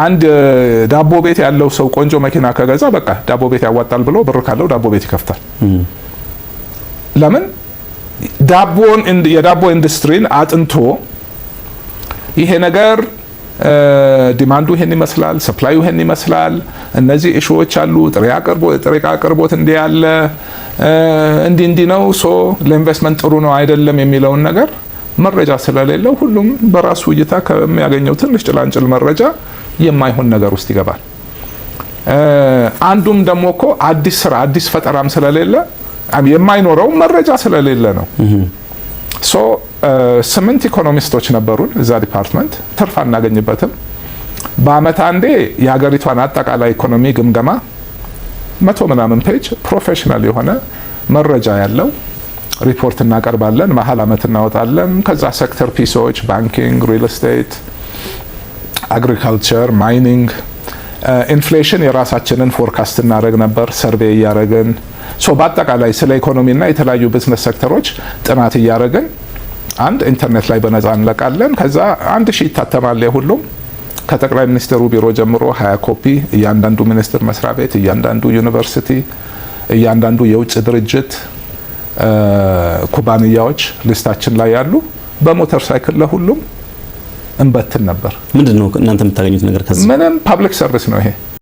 አንድ ዳቦ ቤት ያለው ሰው ቆንጆ መኪና ከገዛ በቃ ዳቦ ቤት ያዋጣል ብሎ ብር ካለው ዳቦ ቤት ይከፍታል። ለምን? የዳቦ ኢንዱስትሪን አጥንቶ ይሄ ነገር ዲማንዱ ይሄን ይመስላል፣ ሰፕላዩ ይሄን ይመስላል፣ እነዚህ ኢሹዎች አሉ፣ ጥሬ ዕቃ አቅርቦት እንዲህ ያለ እንዲህ ነው፣ ሶ ለኢንቨስትመንት ጥሩ ነው አይደለም የሚለውን ነገር መረጃ ስለሌለው ሁሉም በራሱ እይታ ከሚያገኘው ትንሽ ጭላንጭል መረጃ የማይሆን ነገር ውስጥ ይገባል። አንዱም ደግሞ እኮ አዲስ ስራ አዲስ ፈጠራም ስለሌለ የማይኖረው መረጃ ስለሌለ ነው። ሶ 8 ኢኮኖሚስቶች ነበሩን እዛ ዲፓርትመንት። ትርፍ አናገኝበትም። በአመት አንዴ የሀገሪቷን አጠቃላይ ኢኮኖሚ ግምገማ 100 ምናምን ፔጅ ፕሮፌሽናል የሆነ መረጃ ያለው ሪፖርት እናቀርባለን። መሀል አመት እናወጣለን። ከዛ ሴክተር ፒሶች ባንኪንግ፣ ሪል ስቴት፣ አግሪካልቸር፣ ማይኒንግ፣ ኢንፍሌሽን የራሳችንን ፎርካስት እናደርግ ነበር ሰርቬይ እያደረግን። ሶ በአጠቃላይ ስለ ኢኮኖሚና የተለያዩ ቢዝነስ ሴክተሮች ጥናት እያደረግን አንድ ኢንተርኔት ላይ በነፃ እንለቃለን። ከዛ 1000 ይታተማል። ሁሉም ከጠቅላይ ሚኒስትሩ ቢሮ ጀምሮ 20 ኮፒ እያንዳንዱ ሚኒስትር መስሪያ ቤት፣ እያንዳንዱ ዩኒቨርሲቲ፣ እያንዳንዱ የውጭ ድርጅት ኩባንያዎች ሊስታችን ላይ ያሉ በሞተር ሳይክል ለሁሉም እንበትን ነበር። ምንድነው እናንተ የምታገኙት ነገር? ከዚህ ምንም ፐብሊክ ሰርቪስ ነው ይሄ።